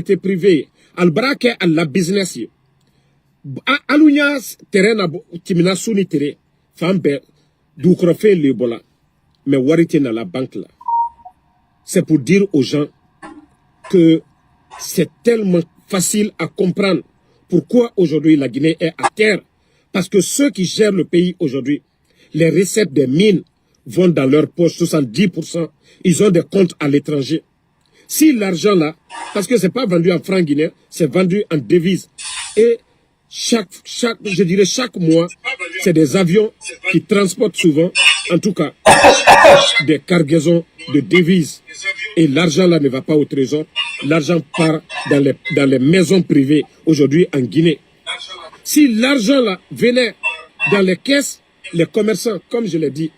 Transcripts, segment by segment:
privé. Albrake à la business. Alunya terrain timina suni tere. Fambe du crofe le bola. Mais warité dans la banque là. C'est pour dire aux gens que c'est tellement facile à comprendre pourquoi aujourd'hui la Guinée est à terre. Parce que ceux qui gèrent le pays aujourd'hui, les recettes des mines vont dans leur poche, 70%. Ils ont des comptes à l'étranger. Si l'argent là, parce que c'est pas vendu en francs guinéens, c'est vendu en devises. Et je dirais chaque mois, c'est des avions qui transportent souvent, en tout cas, des cargaisons de devises. Et l'argent là ne va pas au trésor. L'argent part dans les maisons privées aujourd'hui en Guinée. Si l'argent là venait dans les caisses, les commerçants, comme je l'ai dit,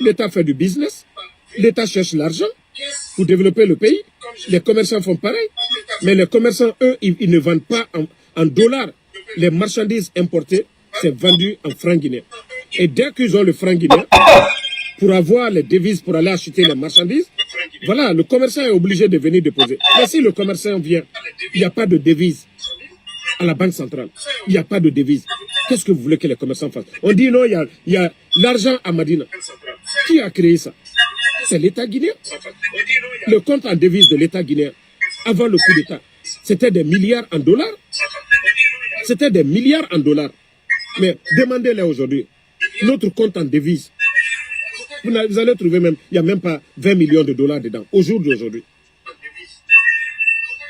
l'État fait du business, l'État cherche l'argent pour développer le pays. Les commerçants font pareil. Mais les commerçants, eux, ils ne vendent pas en dollars. Les marchandises importées, c'est vendu en francs guinéens. Et dès qu'ils ont le franc guinéen, pour avoir les devises pour aller acheter les marchandises, voilà, le commerçant est obligé de venir déposer. Mais si le commerçant vient, il n'y a pas de devise à la banque centrale. Il n'y a pas de devise. Qu'est-ce que vous voulez que les commerçants fassent? On dit non, il y a l'argent à Madina. Qui a créé ça? C'est l'État guinéen. Le compte en devise de l'État guinéen, avant le coup d'État, c'était des milliards en dollars. C'était des milliards en dollars. Mais demandez-les aujourd'hui, notre compte en devise, vous allez trouver même, il n'y a même pas 20 millions de dollars dedans, au jour d'aujourd'hui.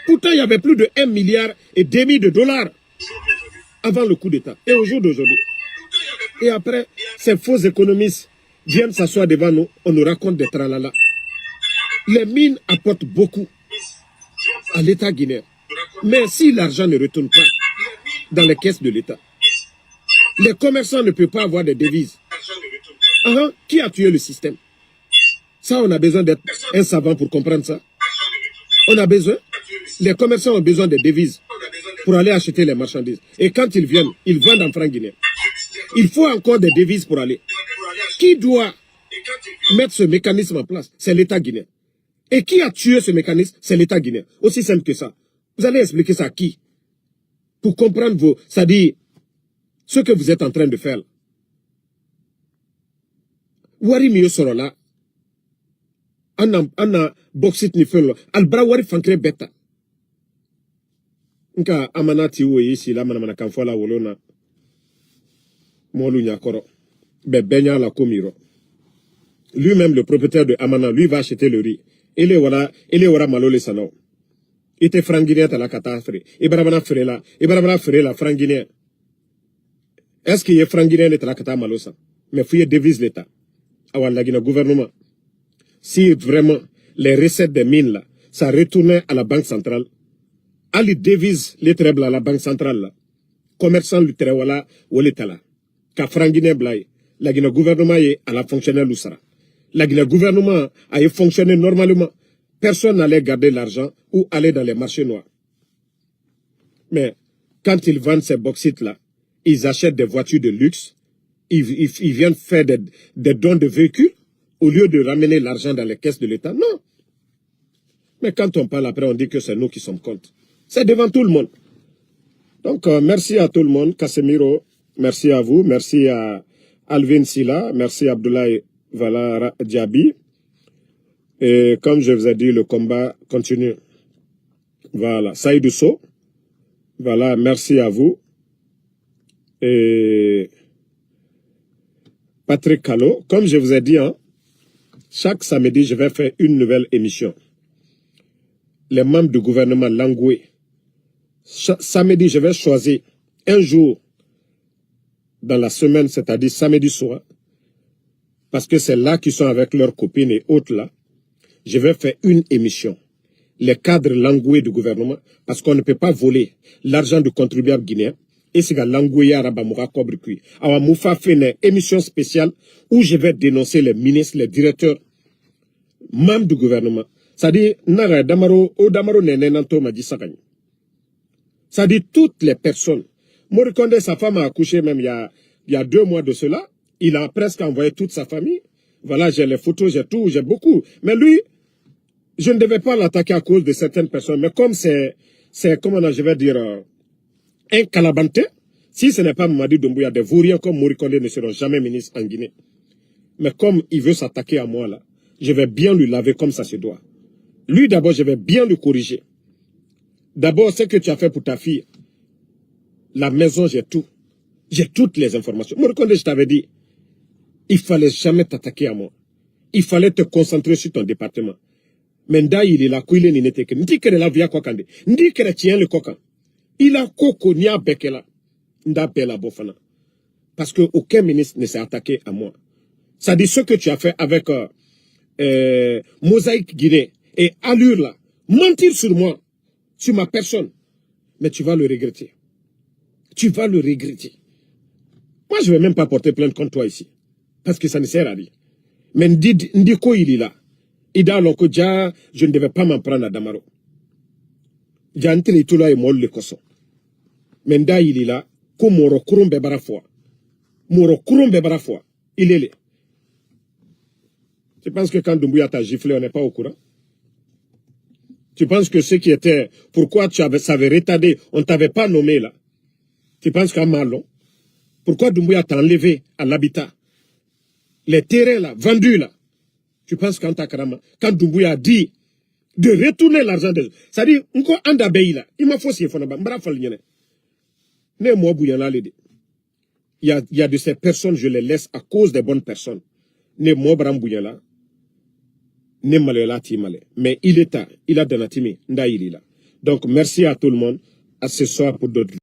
Pourtant, il y avait plus de 1,5 milliard de dollars avant le coup d'État. Et au jour d'aujourd'hui. Et après, ces faux économistes viennent s'asseoir devant nous, on nous raconte des tralala. Les mines apportent beaucoup à l'État guinéen. Mais si l'argent ne retourne pas dans les caisses de l'État, les commerçants ne peuvent pas avoir des devises. Qui a tué le système? Ça, on a besoin d'être un savant pour comprendre ça. On a besoin. Les commerçants ont besoin de devises pour aller acheter les marchandises. Et quand ils viennent, ils vendent en francs guinéens. Il faut encore des devises pour aller. Qui doit mettre ce mécanisme en place? C'est l'État guinéen. Et qui a tué ce mécanisme? C'est l'État guinéen. Aussi simple que ça. Vous allez expliquer ça à qui? Pour comprendre c'est-à-dire ce que vous êtes en train de faire. Wari mieux sera là. Anna boxit ni felo. Albra wari fankre beta. Nka amanati wo ici là mana kanfola wolona. Molu nyakoro. Benya la komiro. Lui-même le propriétaire de Amana, lui va acheter le riz. Il est wara malole sano. Il était franguinéen à la catastrophe. Ibarabana frère la franguinéen. Est-ce qu'il est franguinéen de la catastrophe malosa? Mais fouillez devise l'État. Awa la Guinée gouvernement. Si vraiment les recettes des mines là, ça retournait à la banque centrale, à les devises les trebles à la banque centrale là, commerçant le terewala ou l'État là, ka franguinéen blaye, la Guinée gouvernement est à la fonctionnaire l'Oussara. La Guinée gouvernement a fonctionné normalement. Personne n'allait garder l'argent ou aller dans les marchés noirs. Mais quand ils vendent ces bauxites là, ils achètent des voitures de luxe, ils viennent faire des dons de véhicules au lieu de ramener l'argent dans les caisses de l'État. Non. Mais quand on parle après, on dit que c'est nous qui sommes contre. C'est devant tout le monde. Donc, merci à tout le monde. Casemiro, merci à vous. Merci à Alvin Silla. Merci à Abdoulaye Valara Diaby. Et comme je vous ai dit, le combat continue. Voilà. Saïdou So. Voilà. Merci à vous. Et Patrick Callot. Comme je vous ai dit, hein, chaque samedi, je vais faire une nouvelle émission. Les membres du gouvernement Langoué. Samedi, je vais choisir un jour dans la semaine, c'est-à-dire samedi soir, parce que c'est là qu'ils sont avec leurs copines et autres là. Je vais faire une émission. Les cadres langoués du gouvernement, parce qu'on ne peut pas voler l'argent du contribuable guinéen. Et c'est langoué arabamoura kobrikui. Alors, Moufa fait une émission spéciale où je vais dénoncer les ministres, les directeurs, membres du gouvernement. C'est-à-dire, Nara Damaro, O Damaro Nenenanto m'a dit ça. C'est-à-dire, toutes les personnes. Morikonde, sa femme a accouché même il y a 2 mois de cela. Il a presque envoyé toute sa famille. Voilà, j'ai les photos, j'ai tout, j'ai beaucoup. Mais lui, je ne devais pas l'attaquer à cause de certaines personnes, mais comme c'est comment je vais dire, un calabanté, si ce n'est pas Mamadi Doumbouya, des vauriens comme Morikonde ne seront jamais ministres en Guinée. Mais comme il veut s'attaquer à moi là, je vais bien lui laver comme ça se doit. Lui d'abord, je vais bien le corriger. D'abord, ce que tu as fait pour ta fille, la maison, j'ai tout. J'ai toutes les informations. Morikonde, je t'avais dit, il fallait jamais t'attaquer à moi. Il fallait te concentrer sur ton département. Mais nda il est là, qu'il est n'était que. Ndi que la via kokande. Ndi que tient le coca. Il a coco ni a bekela. Nda bela bofana. Parce que aucun ministre ne s'est attaqué à moi. Ça dit ce que tu as fait avec Mosaïque Guinée et Allure là. Mentir sur moi, sur ma personne. Mais tu vas le regretter. Tu vas le regretter. Moi, je ne vais même pas porter plainte contre toi ici. Parce que ça ne sert à rien. Mais Ndiko, il est là. Ida loko ja, je ne devais pas m'en prendre à Damaro. Jantel et tout là est mort le coson. Mais Nda, il est là. Comme Moro Kurumbe Barafwa. Moro Kurumbe Barafwa. Il est là. Tu penses que quand Doumbouya t'a giflé, on n'est pas au courant? Tu penses que ce qui était, pourquoi ça avait retardé, on ne t'avait pas nommé là? Tu penses qu'à Malon, pourquoi Doumbouya t'a enlevé à l'habitat? Les terrains là, vendus là. Tu penses qu'en Takarama, quand Doumbouya a dit de retourner l'argent des... C'est-à-dire, encore en d'abbaye là, il m'a faussé, il y a de ces personnes, je les laisse à cause des bonnes personnes. Ne moi Brambouyala, ne malela timale. Mais il est tard, il a donné nda il est là. Donc merci à tout le monde, à ce soir pour d'autres.